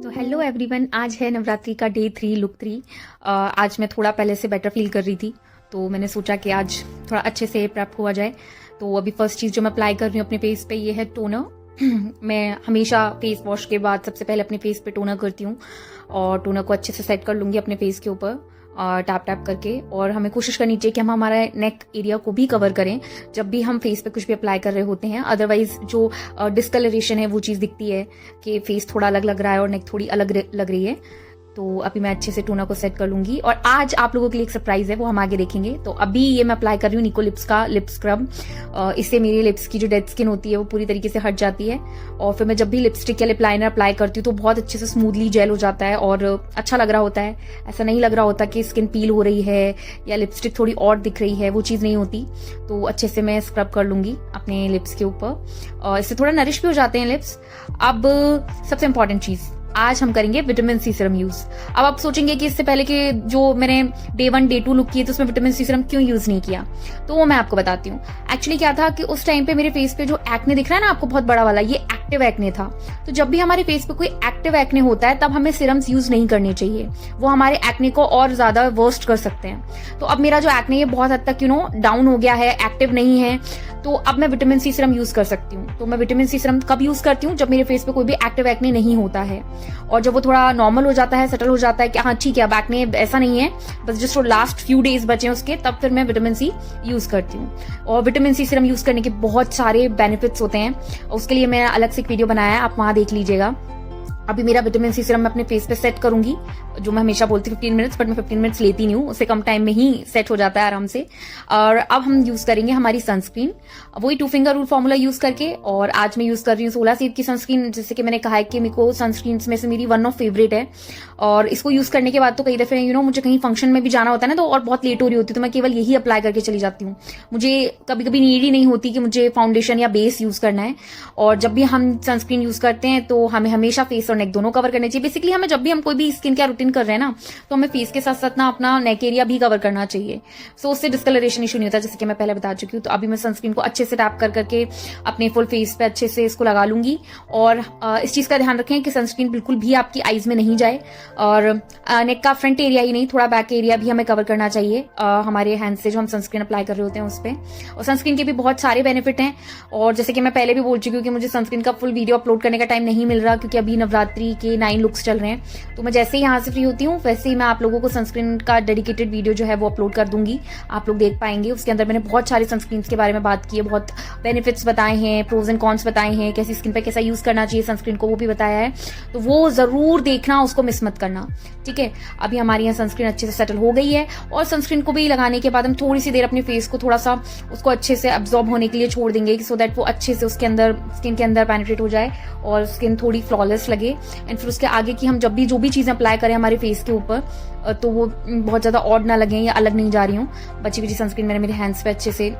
तो hello everyone, आज है नवरात्रि का डे 3 लुक 3। आज मैं थोड़ा पहले से बेटर फील कर रही थी, तो मैंने सोचा कि आज थोड़ा अच्छे से प्रेप हुआ जाए। तो अभी फर्स्ट चीज़ जो मैं अप्लाई कर रही हूँ अपने फेस पे, ये है टोनर। मैं हमेशा फेस वॉश के बाद सबसे पहले अपने फेस पे टोनर करती हूँ और टोनर को अच्छे से सेट कर लूँगी अपने फेस के ऊपर टैप टैप करके। और हमें कोशिश करनी चाहिए कि हम हमारा नेक एरिया को भी कवर करें जब भी हम फेस पे कुछ भी अप्लाई कर रहे होते हैं। अदरवाइज जो डिस्कलरेशन है वो चीज़ दिखती है कि फेस थोड़ा अलग लग रहा है और नेक थोड़ी अलग लग रही है। तो अभी मैं अच्छे से टोनर को सेट कर लूंगी। और आज आप लोगों के लिए एक सरप्राइज है, वो हम आगे देखेंगे। तो अभी ये मैं अप्लाई कर रही हूँ निको लिप्स का लिप स्क्रब। इससे मेरी लिप्स की जो डेड स्किन होती है वो पूरी तरीके से हट जाती है। और फिर मैं जब भी लिपस्टिक या लिप लाइनर अप्लाई करती हूँ तो बहुत अच्छे से स्मूथली जेल हो जाता है और अच्छा लग रहा होता है। ऐसा नहीं लग रहा होता कि स्किन पील हो रही है या लिपस्टिक थोड़ी और दिख रही है, वो चीज़ नहीं होती। तो अच्छे से मैं स्क्रब कर लूंगी अपने लिप्स के ऊपर। इससे थोड़ा नरिश भी हो जाते हैं लिप्स। अब सबसे इंपॉर्टेंट चीज़, आज हम करेंगे विटामिन सी सीरम यूज। अब आप सोचेंगे कि इससे पहले के जो मैंने डे 1 डे 2 लुक किए तो उसमें विटामिन सी सीरम क्यों यूज नहीं किया, तो वो मैं आपको बताती हूँ। एक्चुअली क्या था कि उस टाइम पे मेरे फेस पे जो एक्ने दिख रहा है ना आपको बहुत बड़ा वाला, ये एक्टिव एक्ने था। तो जब भी हमारे फेस पे कोई एक्टिव एक्ने होता है तब हमें सीरम्स यूज नहीं करने चाहिए, वो हमारे एक्ने को और ज्यादा वर्स्ट कर सकते हैं। तो अब मेरा जो एक्ने ये बहुत हद तक डाउन हो गया है, एक्टिव नहीं है, तो अब मैं विटामिन सी सीरम यूज कर सकती हूँ। तो मैं विटामिन सी सीरम कब यूज करती हूँ, जब मेरे फेस पे कोई भी एक्टिव एक्ने नहीं होता है और जब वो थोड़ा नॉर्मल हो जाता है, सेटल हो जाता है कि हाँ ठीक है अब एक्ने ऐसा नहीं है, बस जस्ट लास्ट फ्यू डेज बचे हैं उसके, तब फिर मैं विटामिन सी यूज करती हूँ। और विटामिन सी सीरम यूज करने के बहुत सारे बेनिफिट्स होते हैं, उसके लिए मैंने अलग से एक वीडियो बनाया है, आप वहां देख लीजिएगा। अभी मेरा विटामिन सी सीरम मैं अपने फेस पे सेट करूंगी, जो मैं हमेशा बोलती हूँ 15 मिनट्स, बट मैं 15 मिनट्स लेती नहीं हूँ, उससे कम टाइम में ही सेट हो जाता है आराम से। और अब हम यूज करेंगे हमारी सनस्क्रीन, वही 2 फिंगर रूल फॉर्मूला यूज करके। और आज मैं यूज कर रही हूँ 16 सीड की सनस्क्रीन, जैसे कि मैंने कहा है कि मेरे को सनस्क्रीन में से मेरी वन ऑफ फेवरेट है। और इसको यूज करने के बाद तो कई दफे मुझे कहीं फंक्शन में भी जाना होता है ना, तो और बहुत लेट हो रही होती है, तो मैं केवल यही अप्लाई करके चली जाती हूँ। मुझे कभी कभी नीड ही नहीं होती कि मुझे फाउंडेशन या बेस यूज करना है। और जब भी हम सनस्क्रीन यूज करते हैं तो हमें हमेशा फेस और नेक दोनों कवर करने चाहिए। बेसिकली हमें जब भी हम कोई भी स्किन केयर रूटीन कर रहे हैं ना, तो हमें फेस के साथ साथ ना अपना नेक एरिया भी कवर करना चाहिए। सो उससे डिस्कलरेशन इशू नहीं होता, जैसे कि मैं पहले बता चुकी हूँ। तो अभी मैं सनस्क्रीन को अच्छे से टैप कर करके अपने फुल फेस पे अच्छे से इसको लगा लूंगी। और इस चीज का ध्यान रखें कि सनस्क्रीन बिल्कुल भी आपकी आईज में नहीं जाए, और नेक का फ्रंट एरिया ही नहीं, थोड़ा बैक एरिया भी हमें कवर करना चाहिए हमारे हैंड से जो हम सनस्क्रीन अप्लाई कर रहे होते हैं उस पर। और सनस्क्रीन के भी बहुत सारे बेनिफिट हैं, और जैसे कि मैं पहले भी बोल चुकी हूँ कि मुझे सनस्क्रीन का फुल वीडियो अपलोड करने का टाइम नहीं मिल रहा, क्योंकि अभी नवरात्रि के 9 लुक्स चल रहे हैं। तो मैं जैसे ही यहाँ से फ्री होती हूँ वैसे ही मैं आप लोगों को सनस्क्रीन का डेडिकेटेड वीडियो जो है वो अपलोड कर दूंगी, आप लोग देख पाएंगे। उसके अंदर मैंने बहुत सारे सनस्क्रीन के बारे में बात की है, बहुत बेनिफिट्स बताए हैं, प्रोज एंड कॉन्स बताए हैं, कैसी स्किन पे कैसा यूज करना चाहिए सनस्क्रीन को, वो भी बताया है। तो वो जरूर देखना, उसको मिस मत करना, ठीक है। अभी हमारी यहाँ सनस्क्रीन अच्छे से सेटल हो गई है, और सनस्क्रीन को भी लगाने के बाद हम थोड़ी सी देर अपने फेस को थोड़ा सा उसको अच्छे से अब्जॉर्ब होने के लिए छोड़ देंगे, सो दैट वो अच्छे से उसके अंदर स्किन के अंदर पेनिट्रेट हो जाए और स्किन थोड़ी फ्लॉलेस लगे। एंड फिर उसके आगे की हम जब भी जो भी चीजें अप्लाई करें हमारे फेस के ऊपर, तो वो बहुत ज्यादा ऑड ना लगे या अलग नहीं जा रही हूँ। बची बची सनस्क्रीन मैंने मेरे हैंड्स पे अच्छे से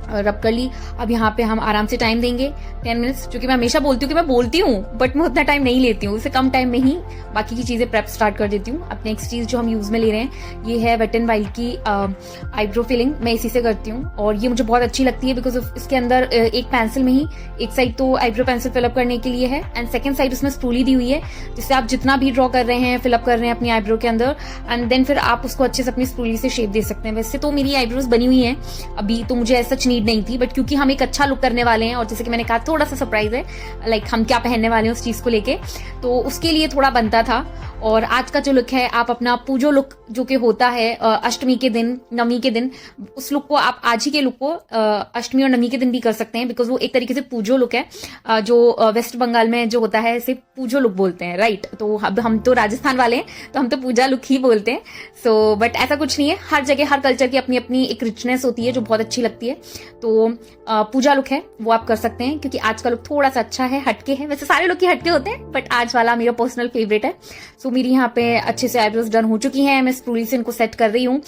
रब कर ली। अब यहाँ पे हम आराम से टाइम देंगे 10 मिनट्स, जो कि मैं हमेशा बोलती हूँ कि मैं बोलती हूँ बट मैं उतना टाइम नहीं लेती हूँ, उससे कम टाइम में ही बाकी की चीजें प्रेप स्टार्ट कर देती हूँ। अब नेक्स्ट चीज जो हम यूज में ले रहे हैं ये है वेट एंड वाइल्ड की आईब्रो फिलिंग। मैं इसी से करती हूँ और ये मुझे बहुत अच्छी लगती है, बिकॉज इसके अंदर एक पेंसिल में ही एक साइड तो आईब्रो पेंसिल फिलअप करने के लिए है, एंड सेकंड साइड उसमें स्प्रूली दी हुई है, जिससे आप जितना भी ड्रॉ कर रहे हैं, फिलअप कर रहे हैं अपनी आईब्रो के अंदर, एंड देन फिर आप उसको अच्छे से अपनी स्प्रूली से शेप दे सकते हैं। वैसे तो मेरी आईब्रोज बनी हुई है अभी, तो मुझे ऐसा नीड नहीं थी, बट क्योंकि हम एक अच्छा लुक करने वाले हैं और जैसे कि मैंने कहा थोड़ा सा सरप्राइज है, लाइक हम क्या पहनने वाले हैं उस चीज को लेके, तो उसके लिए थोड़ा बनता था। और आज का जो लुक है, आप अपना पूजो लुक जो कि होता है अष्टमी के दिन, नवमी के दिन, उस लुक को आप आज ही के लुक को अष्टमी और नवमी के दिन भी कर सकते हैं, बिकॉज वो एक तरीके से पूजो लुक है, जो वेस्ट बंगाल में जो होता है इसे पूजो लुक बोलते हैं, राइट। तो अब हम तो राजस्थान वाले हैं तो हम तो पूजा लुक ही बोलते हैं। सो बट ऐसा कुछ नहीं है, हर जगह हर कल्चर की अपनी अपनी एक रिचनेस होती है जो बहुत अच्छी लगती है। तो पूजा लुक है वो आप कर सकते हैं, क्योंकि आज का लुक थोड़ा सा अच्छा है, हटके है। वैसे सारे लुक ही हटके होते हैं, बट आज वाला मेरा पर्सनल फेवरेट है। सो मेरी यहाँ पे अच्छे से आईब्रोज डन हो चुकी हैं, मैं स्प्रूली से इनको सेट कर रही हूँ।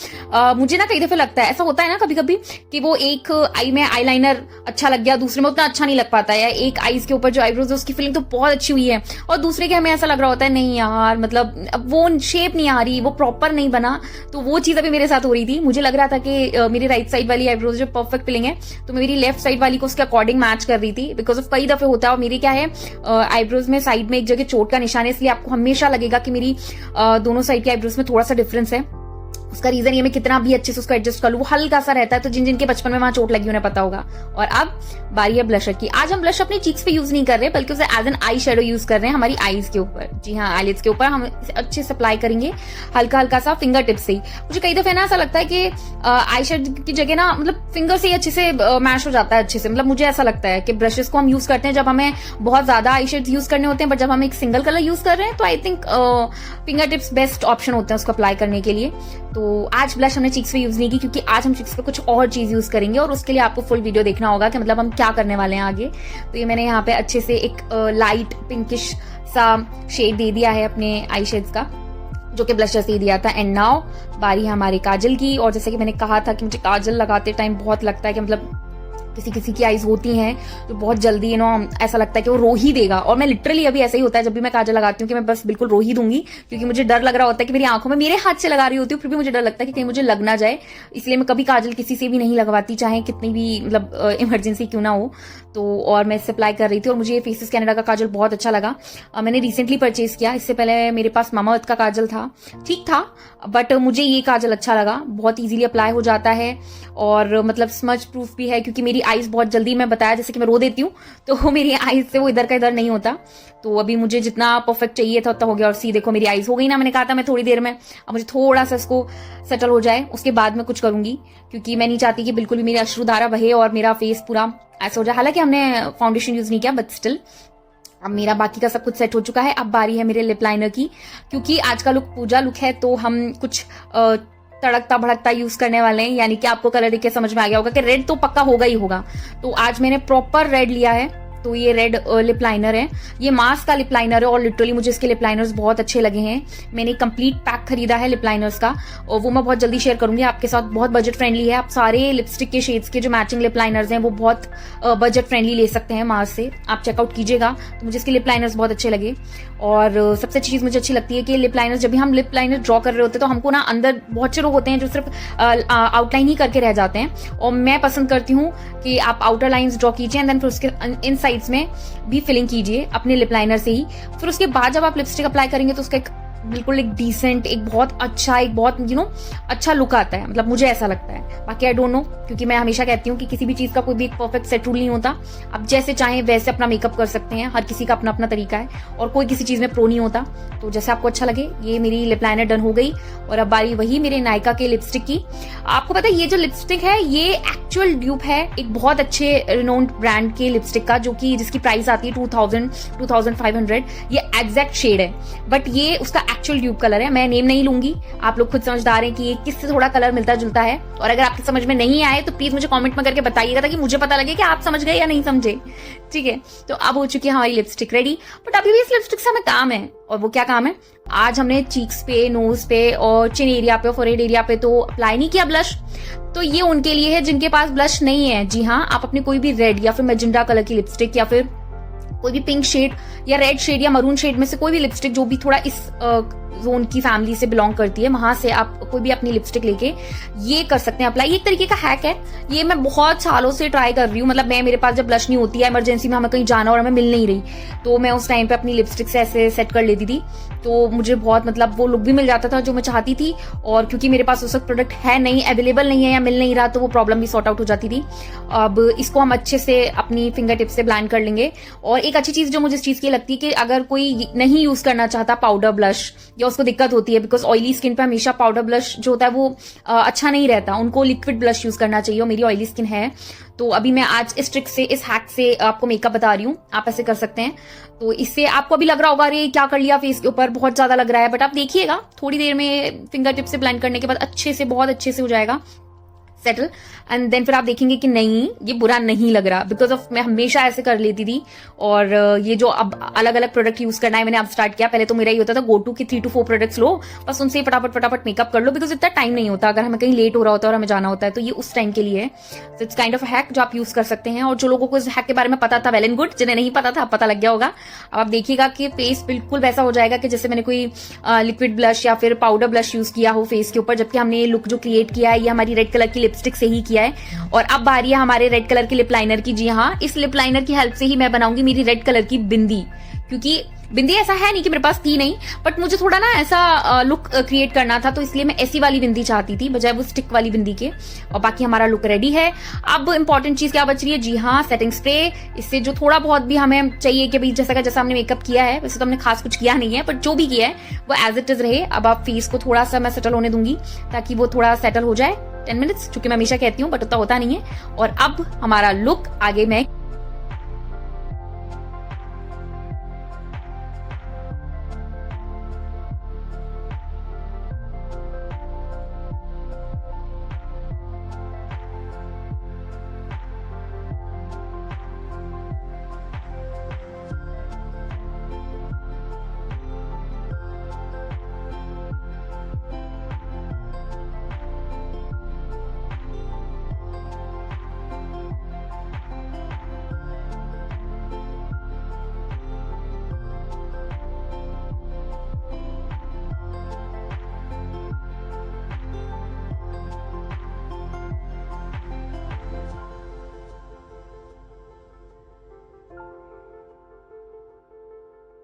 मुझे ना कई दफे लगता है, ऐसा होता है ना कभी कभी, कि वो एक आई में आईलाइनर अच्छा लग गया, दूसरे में उतना अच्छा नहीं लग पाता है, या एक आईज के ऊपर जो आईब्रोज है उसकी फिलिंग तो बहुत अच्छी हुई है और दूसरे के हमें ऐसा लग रहा होता है नहीं यार, मतलब अब वो शेप नहीं आ रही, वो प्रॉपर नहीं बना। तो वो चीज अभी मेरे साथ हो रही थी, मुझे लग रहा था कि मेरी राइट साइड वाली आईब्रोज जो परफेक्ट फिलिंग नहीं है, तो मैं मेरी लेफ्ट साइड वाली को उसके अकॉर्डिंग मैच कर रही थी, बिकॉज ऑफ कई दफे होता है। और मेरी क्या है, आईब्रोज में साइड में एक जगह चोट का निशान है, इसलिए आपको हमेशा लगेगा कि मेरी दोनों साइड के आईब्रोज में थोड़ा सा डिफरेंस है। उसका रीजन ये मैं कितना भी अच्छे से उसको एडजस्ट कर लूं, वो हल्का सा रहता है। तो जिन जिनके बचपन में वहां चोट लगी उन्हें पता होगा। और अब बारी है ब्लशर की। आज हम ब्लश अपनी चीक्स पे यूज नहीं कर रहे, बल्कि उसे as an eye shadow use कर रहे हैं हमारी आईज के ऊपर। जी हाँ, आईलिड्स के ऊपर हम इसे अच्छे से अप्लाई करेंगे, हल्का हल्का सा फिंगर टिप से ही। मुझे कई दफे ना ऐसा लगता है कि आई शेड की जगह ना मतलब फिंगर से ही अच्छे से मैश हो जाता है अच्छे से। मतलब मुझे ऐसा लगता है कि ब्रशेस को हम यूज करते हैं जब हमें बहुत ज्यादा आई शेड यूज करने होते हैं, बट जब हम एक सिंगल कलर यूज कर रहे हैं तो I think finger tips best option होते हैं उसको अप्लाई करने के लिए। तो आज ब्लश हमने चीक्स पे यूज नहीं की, क्योंकि आज हम चीक्स पे कुछ और चीज यूज करेंगे, और उसके लिए आपको फुल वीडियो देखना होगा कि मतलब हम क्या करने वाले हैं आगे। तो ये मैंने यहाँ पे अच्छे से एक लाइट पिंकिश सा शेड दे दिया है अपने आई शेड्स का, जो कि ब्लशर से ही दिया था। एंड नाउ बारी है हमारे काजल की। और जैसे कि मैंने कहा था कि मुझे काजल लगाते टाइम बहुत लगता है कि मतलब किसी किसी की आईज होती हैं जो बहुत जल्दी ऐसा लगता है कि वो रो ही देगा। और मैं लिटरली अभी ऐसा ही होता है जब भी मैं काजल लगाती हूँ कि मैं बस बिल्कुल रो ही दूंगी, क्योंकि मुझे डर लग रहा होता है कि मेरी आंखों में मेरे हाथ से लगा रही होती हूँ, फिर भी मुझे डर लगता है कि कहीं मुझे लग ना जाए। इसलिए मैं कभी काजल किसी से भी नहीं लगवाती, चाहे कितनी भी मतलब इमरजेंसी क्यों ना हो। तो और मैं इससे अप्लाई कर रही थी, और मुझे ये फेसेस कैनेडा का काजल बहुत अच्छा लगा। मैंने रिसेंटली परचेज किया, इससे पहले मेरे पास मामाअर्थ का काजल था, ठीक था, बट मुझे ये काजल अच्छा लगा। बहुत इजीली अप्लाई हो जाता है, और मतलब स्मज प्रूफ भी है, क्योंकि मेरी आईज बहुत जल्दी, मैं बताया जैसे कि मैं रो देती हूँ, तो मेरी आईज से वो इधर का इधर नहीं होता। तो अभी मुझे जितना परफेक्ट चाहिए था उतना हो गया। और सी देखो मेरी आईज हो गई ना, मैंने कहा था मैं थोड़ी देर में, अब मुझे थोड़ा सा इसको सेटल हो जाए, उसके बाद मैं कुछ करूंगी, क्योंकि मैं नहीं चाहती कि बिल्कुल भी मेरी अश्रुधारा बहे और मेरा फेस पूरा ऐसा हो जाए। हालांकि हमने फाउंडेशन यूज नहीं किया, बट स्टिल अब मेरा बाकी का सब कुछ सेट हो चुका है। अब बारी है मेरे लिप लाइनर की, क्योंकि आज का लुक पूजा लुक है, तो हम कुछ तड़कता भड़कता यूज करने वाले हैं। यानी कि आपको कलर देख के समझ में आ गया होगा कि रेड तो पक्का होगा ही होगा। तो आज मैंने प्रॉपर रेड लिया है। तो ये रेड लिप लाइनर है, ये मास्क का लिप लाइनर है, और लिटरली मुझे इसके लिप लाइनर्स बहुत अच्छे लगे हैं। मैंने कंप्लीट पैक खरीदा है लिप लाइनर्स का, और वो मैं बहुत जल्दी शेयर करूंगी आपके साथ। बहुत बजट फ्रेंडली है, आप सारे लिपस्टिक के शेड्स के जो मैचिंग लिप लाइनर्स हैं वो बहुत बजट फ्रेंडली ले सकते हैं मास्क से। आप चेकआउट कीजिएगा। तो मुझे इसके लिप लाइनर्स बहुत अच्छे लगे। और सबसे अच्छी चीज मुझे अच्छी लगती है कि लिप लाइनर्स, जब भी हम लिप लाइनर ड्रॉ कर रहे होते हैं तो हमको ना अंदर बहुत से लोग होते हैं जो सिर्फ आउटलाइन ही करके रह जाते हैं, और मैं पसंद करती हूँ कि आप आउटर लाइंस ड्रॉ कीजिए, एंड देन फिर उसके इन साइड्स में भी फिलिंग कीजिए अपने लिप लाइनर से ही। फिर उसके बाद जब आप लिपस्टिक अप्लाई करेंगे तो उसका एक बिल्कुल एक डिसेंट, एक बहुत अच्छा, एक बहुत अच्छा लुक आता है। मतलब मुझे ऐसा लगता है, बाकी आई डोंट नो, क्योंकि मैं हमेशा कहती हूँ कि किसी भी चीज का कोई भी एक परफेक्ट सेट रूल नहीं होता। आप जैसे चाहें वैसे अपना मेकअप कर सकते हैं, हर किसी का अपना अपना तरीका है, और कोई किसी चीज में प्रो नहीं होता। तो जैसे आपको अच्छा लगे। ये मेरी लिप लाइनर डन हो गई, और अब बारी वही मेरे नायका के लिपस्टिक की। आपको पता है ये जो लिपस्टिक है ये एक्चुअल ड्यूप है एक बहुत अच्छे रिनोन्ड ब्रांड के लिपस्टिक का, जो कि जिसकी प्राइस आती है 2500। ये एग्जैक्ट शेड है, बट ये उसका एक्चुअल ड्यूप कलर है। मैं नेम नहीं लूंगी, आप लोग खुद समझदार हैं कि ये किससे थोड़ा कलर मिलता जुलता है। और अगर आपकी समझ में नहीं आए तो प्लीज मुझे कमेंट में करके बताइएगा, ताकि मुझे पता लगे कि आप समझ गए या नहीं समझे। ठीक है, तो अब हो चुकी है हमारी लिपस्टिक रेडी, बट अभी भी इस लिपस्टिक से हमें काम है। और वो क्या काम है? आज हमने चीक्स पे, नोज पे और चिन एरिया पे, फोरहेड एरिया पे तो अप्लाई नहीं किया ब्लश। तो ये उनके लिए है जिनके पास ब्लश नहीं है। जी हाँ, आप अपनी कोई भी रेड या फिर मैजेंटा कलर की लिपस्टिक, या फिर कोई भी पिंक शेड या रेड शेड या मरून शेड में से कोई भी लिपस्टिक जो भी थोड़ा इस जोन की फैमिली से बिलोंग करती है, वहां से आप कोई भी अपनी लिपस्टिक लेके ये कर सकते हैं अप्लाई। एक तरीके का हैक है ये, मैं बहुत सालों से ट्राई कर रही हूँ। मतलब मेरे पास जब ब्लश नहीं होती है, इमरजेंसी में हमें कहीं जाना और हमें मिल नहीं रही, तो मैं उस टाइम पे अपनी लिपस्टिक से ऐसे सेट कर लेती थी, तो मुझे बहुत मतलब वो लुक भी मिल जाता था जो मैं चाहती थी। और क्योंकि मेरे पास उस वक्त प्रोडक्ट है नहीं, अवेलेबल नहीं है या मिल नहीं रहा, तो वो प्रॉब्लम भी सॉर्ट आउट हो जाती थी। अब इसको हम अच्छे से अपनी फिंगर टिप से ब्लेंड कर लेंगे। और एक अच्छी चीज जो मुझे इस चीज की लगती है कि अगर कोई नहीं यूज करना चाहता पाउडर ब्लश, या उसको दिक्कत होती है, बिकॉज ऑयली स्किन पे हमेशा पाउडर ब्लश जो होता है वो अच्छा नहीं रहता, उनको लिक्विड ब्लश यूज करना चाहिए। और मेरी ऑयली स्किन है, तो अभी मैं आज इस ट्रिक से, इस हैक से आपको मेकअप बता रही हूँ, आप ऐसे कर सकते हैं। तो इससे आपको अभी लग रहा होगा अरे क्या कर लिया फेस के ऊपर, बहुत ज्यादा लग रहा है, बट आप देखिएगा थोड़ी देर में फिंगर टिप से ब्लेंड करने के बाद अच्छे से, बहुत अच्छे से हो जाएगा सेटल। एंड देन फिर आप देखेंगे कि नहीं ये बुरा नहीं लग रहा, बिकॉज ऑफ मैं हमेशा ऐसे कर लेती थी। और ये जो अब अलग अलग प्रोडक्ट यूज करना है मैंने अब स्टार्ट किया। पहले तो मेरा ही होता था गो टू की 3 to 4 प्रोडक्ट्स लो, बस उनसे फटाफट मेकअप कर लो, बिकॉज इतना टाइम नहीं होता अगर हमें कहीं लेट हो रहा होता है और हमें जाना होता है, तो ये उस टाइम के लिए है। So it's kind of hack जो आप यूज कर सकते हैं। और जो लोगों को इस हैक के बारे में पता था, वेल एंड गुड, जिन्हें नहीं पता था पता लग गया होगा। अब आप देखिएगा कि फेस बिल्कुल वैसा हो जाएगा कि जैसे मैंने कोई लिक्विड ब्लश या फिर पाउडर ब्लश यूज किया हो फेस के ऊपर, जबकि हमने ये लुक जो क्रिएट किया है ये हमारी रेड कलर की लिपस्टिक लिपस्टिक से ही किया है। और अब बारी है हमारे रेड कलर के लिप लाइनर की। जी हाँ, इस लिप लाइनर की हेल्प से ही मैं बनाऊंगी मेरी रेड कलर की बिंदी, क्योंकि बिंदी ऐसा है नहीं कि मेरे पास थी नहीं, बट मुझे थोड़ा ना ऐसा लुक क्रिएट करना था, तो इसलिए मैं ऐसी वाली बिंदी चाहती थी बजाय वो स्टिक वाली बिंदी के। और बाकी हमारा लुक रेडी है। अब इंपॉर्टेंट चीज क्या बच रही है? जी हाँ, सेटिंग स्प्रे। इससे जो थोड़ा बहुत भी हमें चाहिए कि भाई जैसा हमने मेकअप किया है, वैसे तो हमने खास कुछ किया नहीं है, बट जो भी किया है वो एज इट इज रहे। अब आप फेस को थोड़ा सा मैं सेटल होने दूंगी ताकि वो थोड़ा सेटल हो जाए 10 मिनट्स, क्योंकि मैं हमेशा कहती हूँ बट उतना होता नहीं है। और अब हमारा लुक आगे मैं